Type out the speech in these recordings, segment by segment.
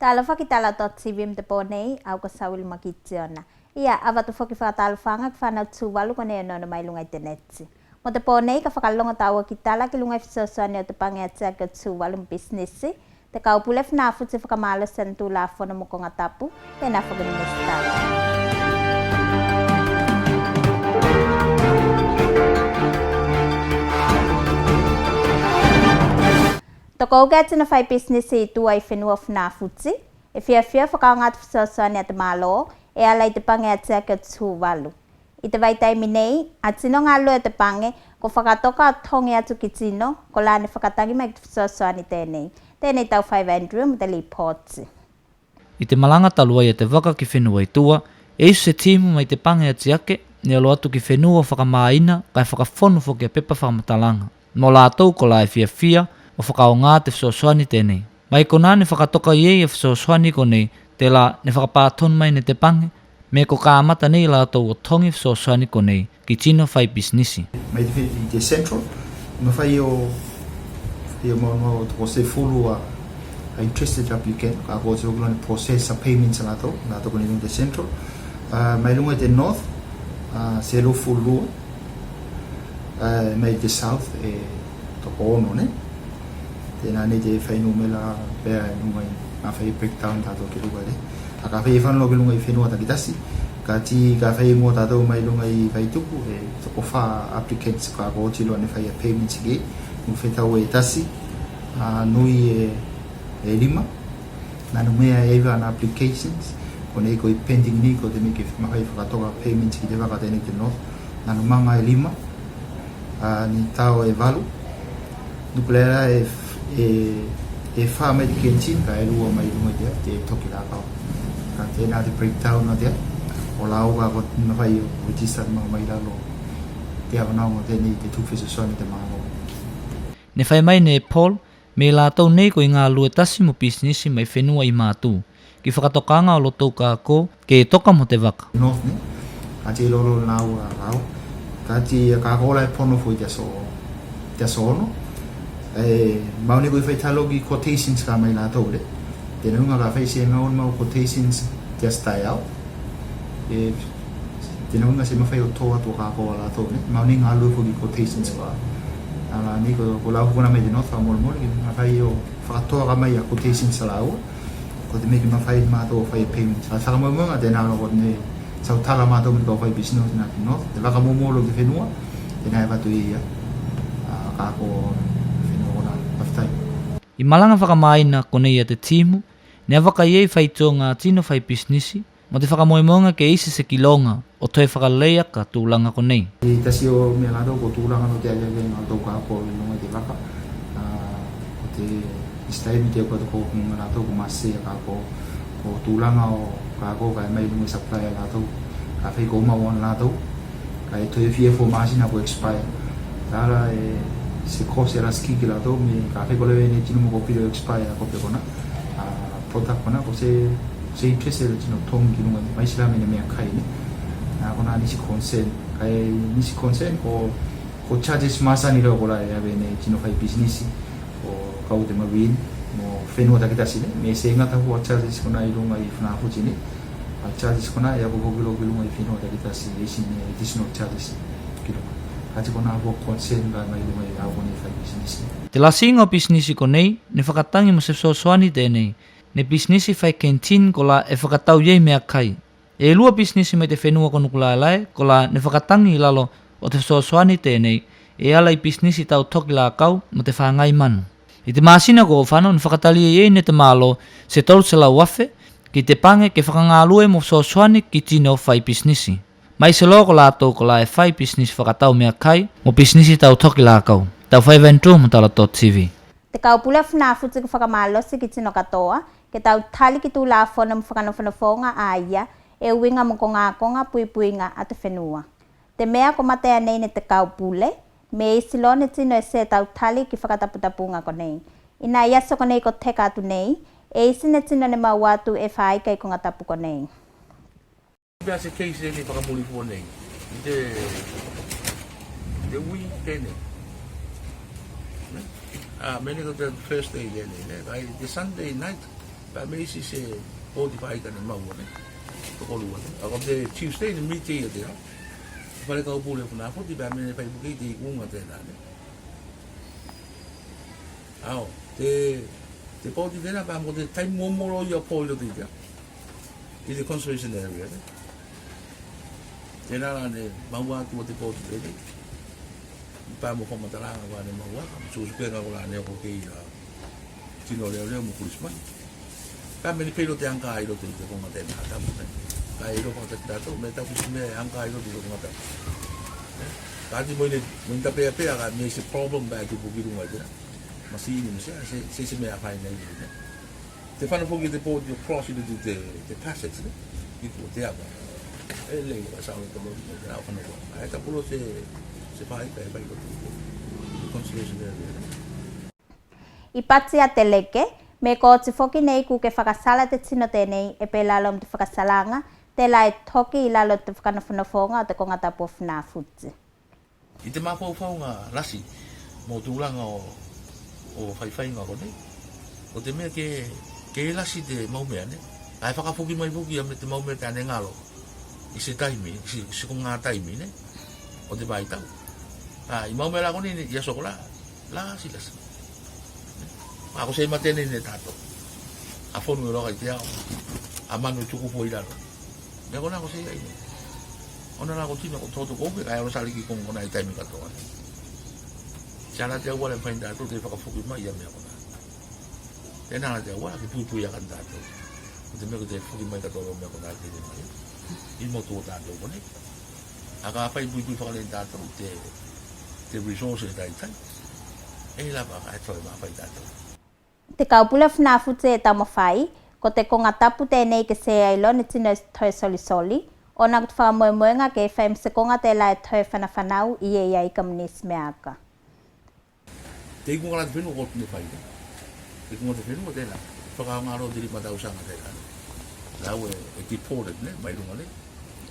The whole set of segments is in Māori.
Talo whakitala .cvm te pōnei au ka sawil makitiona. Ia, awa tu whaki whakatalo whanga ki whanau Tuvalu kone anona mai lunga i te netsi. Mo te pōnei ka whakalonga taua ki tala ki lunga i whisoswane o te pangeatia ki Tuvalu businessi. Te kaupule whina futi whakamalo sen tu la whona mo ko ngā tapu, e nā whakaninesi tala. Toko gats na whai business i tua i whenua whina futi, e whia whakaonga te whisoswane at malo, e alai te pange atia ki Tuvalu. I te waitaimi nei, a tino ngā lua te pange, ko whakatoka tongi atu ki tino, ko lāne whakatangi mai ki te whisoswane tēnei. Tēnei tau 500 mo te li pōti. I te malanga talua i te waka ki whenua i tua, e isu se timu mai te pange atiake, ni alo atu ki whenua whakamāina, kai whakawhonu whoki a pepa whakamatalanga. Mo lātou ko la e whia, o whakao ngā te whisoswane tēnei. Mai ko nā ne whakatoka iei e whisoswane ko nei, te la ne whakapātonu mai ne te pange, me ko ka amata nei lātou o tongi whisoswane ko nei, ki tino whai businessi. Mai te whiti te central, ma whai o mo toko se fulu a interested applicant, ka ko te okulani process a payments a lātou ko nei te central. Mai lunga te north, se lo fulu, mai te south e toko ono ne. Tēnā nei te whainu mela pēr nunga i ngā whai breakdown tātou ki runga le. A ka whai whanau ki runga i whenua takitasi. Ka whai mua tātou mai runga i whai tuku e toko wha applicants ka kōtilo ane whai a payments ki. Ngu whetau e tasi, nui e lima. Nanu mea e ewa ana applications. Ko nei ko i pending ni ko te miki mawhai whakatoka payments ki te waka tēnei te north. Nanu manga e lima. Ni tau e valu. Nukulera e wha mai te kentin, ka e rua mai runga tea, te toki la kau. Ka tēnā te breakdown na tea, o la oga ko tina whai o jistat mga mai lalo, te awanau mo tēnei te tūwhisoswane te māngo. Ne whai mai ne Paul, me lātou nei ko i ngā lue tasi mo businessi mai whenua i mātū, ki whakatokanga o lotou ka ko, ke toka mo te waka. North ne, ka te lolo nā ua rau, ka te kākola e pono fui te so ono, mauni koe whai talogi quotations ka mai lātou le. Tēnā hunga ka whai se ngaun mau quotations just die out. Tēnā hunga se mawhai o tō atu ka koa lātou ne. Mauni ngā lufu ki quotations ka. Nā ni ko lau hukuna mai te north ka mora mora. Ngā whai o whakatoa ka mai a quotations sa lau. Ko te meki mawhai mātou o whai payments. A whakamumunga tēnā roko ne sau tala mātou mi ka whai business nā ki north. Te waka mumolo ki whenua. Tēnā e watu i ia. Ka koa I malanga whakamaina konei a te timu, nea waka iei whaitō ngā tino whai businessi, mo te whakamoemonga ke isi se kilonga o toi whakaleia ka tūlanga konei. I tasi o mea lado ko tūlanga no te aia ngā tau ka ko i lunga te waka. O te istaimi te kua toko ngā lado ko masea ka ko tūlanga o ka ko ka e mai lunga supply a lado. Ka whai ko umawan lado, ka e toi fia fo masina ko expire. Tāra se kose raski ki lātou, me ka whai kolewe ne tino mo ko piro expire a kope kona. Product kona, ko se interest e tino tongi ki lunga, mai sila mene mea kai ne. Kona nisi concern, kai nisi concern ko charges masa ni rao kola e awe ne tino whai businessi, ko kau te marine, mo whenua takitasi ne, me se ingata hua charges kona i lunga i whanahuti ne. Charges kona e ako kokilo ki lunga i whenua takitasi, e si ne additional charges ki lunga. Te lasinga o businessi ko nei, ne whakatangi mo se whisoswane tēnei, ne businessi whai kentin ko la e whakatau iei mea kai. E lua businessi mai te whenua ko nukulai ko la ne whakatangi i lalo o te whisoswane tēnei, e ala i businessi tau toki la kau mo te whangai manu. I te māsina ko o whanau, ne whakatali iei ne te mālo se tolu se lau wafe, ki te pange ke whakangalue mo whisoswane ki tino whai businessi. Mai se loko lātou ko la e whai business whakatau mea kai, mo businessi tau toki lākau. Tau whai ventu mo tala.tv. Te kaupule whina futi ki whakamalosi ki tino katoa, ke tau tali ki tū la whona mo whakanofonofonga a ia, e uinga mo ko ngā konga puipuinga a te whenua. Te mea ko matea nei ne te kaupule, me isi lo ne tino e se tau tali ki whakataputapunga ko nei. Ina iaso ko nei ko teka atu nei, e isi ne tino ne mau atu e whai kai ko ngatapu ko nei. Pea se keise ni whakamuli fua nei. I te ui tēnei. Many of the first day tēnei. The Sunday night, Pa me si se o di pai ka ne mau ne. Ko lu ne. Ako te Tuesday ni mi te ia te. Pare ka upule funa fo di pa me pai buki te unga te na ne. Ao te po di tena pa mo te tai momoro ia po lo di ja. I the conservation area ne. Tena ne maua tu te po di te. Pa mo ko mataranga wa ne maua. Su su pena ko la ne ko ke ira. Tino leo mo kurisma. Pa me ni pelo te anka ai lo te ko ngate na ta mo. Pa i lo pa te tato me ta kusme anka ai lo te ko ngata. Pa di mo ni ta pe pe aga me se problem ba ki bu giru ngai. Masih ni se me apa ni ni. Te fa no fogi te po di cross ni te passage ni. Itu te apa. Le ba sa no to mo ni na fa no. Ai ta pulo se fa ai ba lo te conservation area. I patsi a te leke, me ko te whoki nei ku ke whakasala te tino tēnei e pe lalo te whakasalanga, te lai toki i lalo te whakanawhanafonga o te kongata po whanawhuti. I te mapauwhaunga rasi, mō tūlanga o whaiwhainga ko nei. O te mea ke rasi te maumea ne. Ai whakawhoki mai whoki ame te maumea te ane ngalo. I se taimi, se ko ngā taimi ne. O te baitau. I maumea la koni i aso ko la. Lasi. Ako se matene ne tato. A fonu ro kai te ao. A manu tuku po i lalo. Ne kona ko se ai. Ona la ko tino ko toto ko ke ai ro sali ki kon kona i taimi ka to. Sala te wala fa inda to te fa ka fuki mai ya me kona. Tena la te wala ki pu ya kan tato. Te me ko te fuki mai ka to me kona te te mai. I mo to tato ko ne. Aka fa i pu fa ka le tato te resources dai tai. E la ba ka to ma fa tato. Te kaupula whanawhuti e tamo whai, ko te konga tapu tēnei ke se ailo ni tino toi soli, o nā kutu whakamoemoenga ke whaim se konga te lai toi whanawhanau i e iai kamnis me aka. Te ikunga la te whenua ko tune whai. Te ikunga te whenua tēnā. Whakaongaro diri mata usanga tēnā. Lau e deported ne, mai runga ne.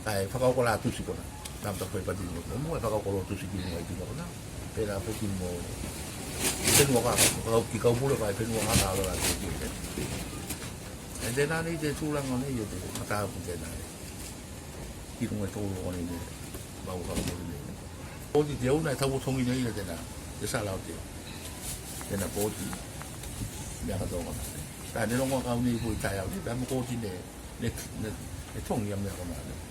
Ai whakaoko la tusi kona. Tamta koe pati mo. Mo e whakaoko lo tusi ki runga i tino kona. Pēnā poki mo whenua kaka, ki kaupura kai whenua ngata ala la te ki. E tēnā nei te tūranga nei o te matahapu tēnā nei. Ki runga tōru o nei nei, mau kaupura nei. Pōti te auna e tau tongi nei tēnā, te salau te. Tēnā pōti, mea katonga. Tā ne rongo kau nei pui tai au nei, pēmu pōti ne tongi a mea kona nei.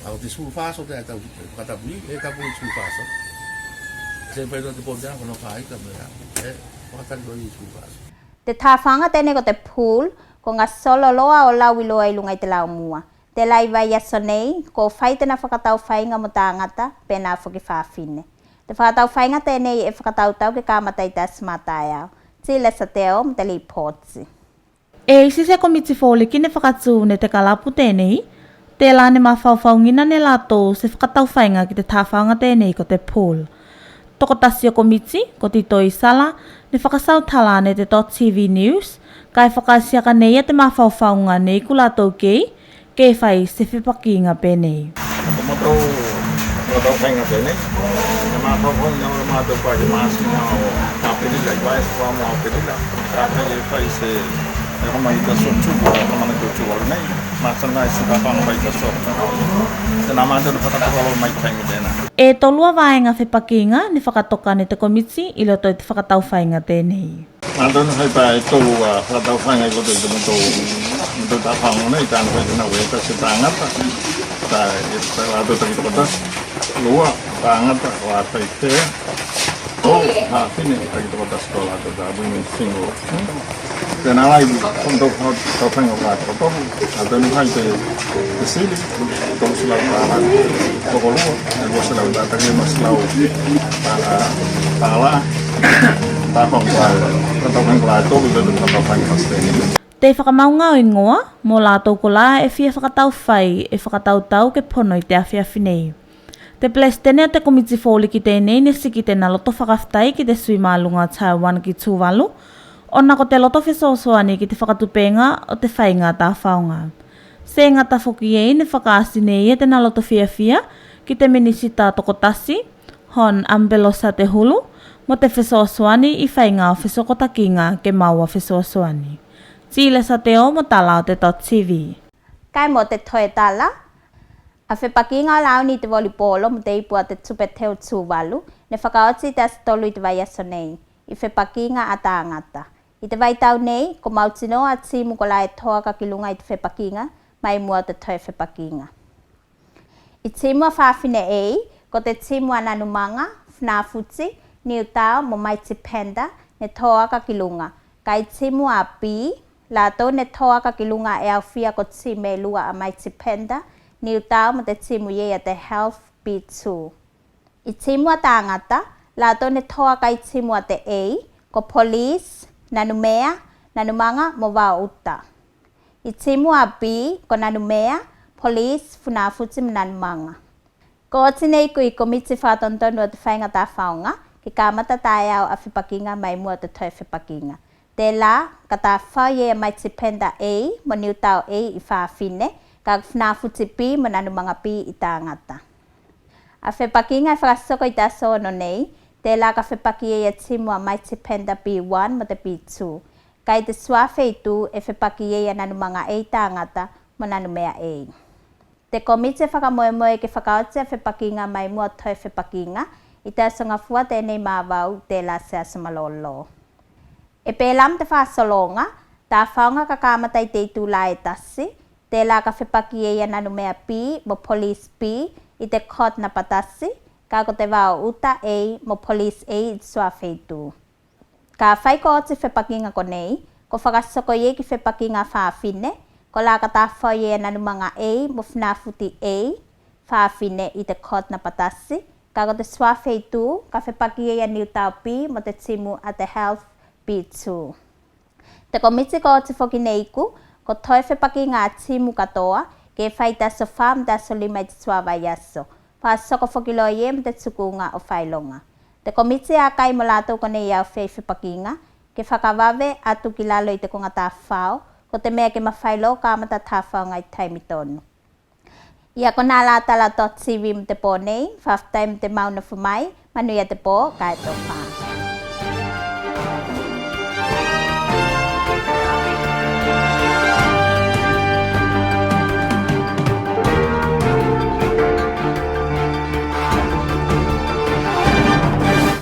Ako te suru whāso te a tau katapui, e kapuri suru whāso. Se pai no te pōtea kono whai ka mea, whakatari roi i sūwhāso. Te tāwhanga tēnei ko te pool, ko ngā solo loa o lau i loa i lunga i te lau mua. Te lai vai aso nei, ko whai tēnā whakatau whainga mo tāngata, pēnā whoki whāwhine. Te whakatau whainga tēnei e whakatau tau ke kāmata i tā smatai au. Tile sa teo mo te li pōtsi. E isi se komiti whōliki ne whakatū ne te kalapu tēnei, te la ne mawhauwhaungina ne lato se whakatau whainga ki te tāwhanga tēnei ko te pool. Toko tasi o komiti, ko tito i sala, ne whakasautala ne te .tv News, kai whakasiaka nei a te mawhauwhaunga nei ku lātou kei whai se whipaki ngā pēnei. Matau whainga pēnei, te mawhauwhaunga o mātou pai te māsinga o kāpirila, i vai wha mua o pirila, kāpiri e whai se e hama i ta so tuwa, hama na Tuvalu nei, mātana i si kāwhanga pai ta so. Tēnā mātou whakatawalo mai tainga tēnā. E tolua vāenga whipakinga ni whakatoka ne te komiti i loto i te whakatau whainga tēnei. Mātou hei pā e tolu whakatau whainga i koto i te matou tā whaonga nei, tāna whai tēnā weta se tāngata. Tā e tā rātou taki tokata, lua, tāngata, wātai tea. O, hāwhine, taki tokata skola, tā women single. Tēnā lai, konto tau whainga wātua tohu, a tēnu hai te sili, tō silau tāna toko lua, e ko silau tātaki ma silau tāla, tāpang klāi, tau whainga tōku tēnu tau whainga pastēni. Te whakamaunga o ingoa, mō lātou ko la e whia whakatau whai e whakatau tau ke pono i te awhiawhinei. Te ples tēnei o te komiti whōliki tēnei ne siki tēnā loto whakawhtai ki te sui mālunga Taiwan ki Tuvalu, ona ko te loto whesoasoani ki te whakatupenga o te whainga tā whaunga. Se ngata whoki ei ne whakaasi nei e tēnā loto whiawhia ki te minisita toko tasi, hon ambelosa te hulu, mo te whesoasoani i whainga o whesokotakinga ke maua whesoasoani. Tila sa te o mo tala o te .tv. Kai mo te toe tala. A whepakinga lao ni te volipolo mo te ipua te tupeteo Tuvalu, ne whakaoti te asitolu i te vai aso nei, i whepakinga a tāngata. I te vai tau nei, ko mautino a timu ko la e toa ka kilunga i te whepakinga, mai mua te toe whepakinga. I timu a whawhine ei, ko te timu a nanumanga, whnafuti, ni utao mo mai te penda, ne toa ka kilunga. Kai timu a pi, la tō ne toa ka kilunga e au fia ko time lua a mai te penda, ni utao mo te timu ye a te health B2. I timu a tāngata, la tō ne toa kai timu a te ei, ko police, nanumea, nanumanga mo wā uta. I timu a B, ko nanumea, police, whunafuti mo nanumanga. Ko oti nei ku I komiti whātontonu o te whainga tā whaonga, ki ka mata tae au a whipakinga mai mua te toe whipakinga. Te la, ka tā whaie mai te penda ei, mo ni utao ei I whawhine, ka whunafuti pi mo nanumanga pi I tāngata. A whipakinga e whakasoko I tā sono nei, te la ka whipaki e timu a mai te penda B1 mo te B2. Kai te suawhi tu e whipaki e nanumanga ei tāngata mo nanumea ei. Te komite whakamoemoe ke whakaoti a whipakinga mai mua toe whipakinga, I te asonga fua tēnei māwau te la se asamalolo. E pēlam te whasolonga, tā whaonga ka kāmatai te itu la e tasi, te la ka whipaki e nanumea pi mo police pi I te kot na patasi, ka ko te wao uta ei mo police ei I te suawhi tu. Ka whai ko oti whipakinga ko nei, ko whakasoko ye ki whipakinga whawhine, ko la ka tā whai e nanumanga ei mo whnafuti ei, whawhine I te kot na patasi, ka ko te suawhi tu, ka whipaki e ni utau pi mo te timu a te health B2. Te komiti ko oti whoki neiku, ko toi whipakinga a timu katoa, ke whai taso wham taso lima I te suawai aso, wha soko whoki loa ye mo te tukunga o whailonga. Te komiti a kai mo lātou kone I au whai whipakinga, ke whakawawe atu ki lalo I te konga tā whao, ko te mea ke mawhailo ka mata tā whao ngai taimitonu. Ia ko nā lātala .tv mo te pō nei, whaftai mo te mauna whamai, manuia te pō, kai tō pā.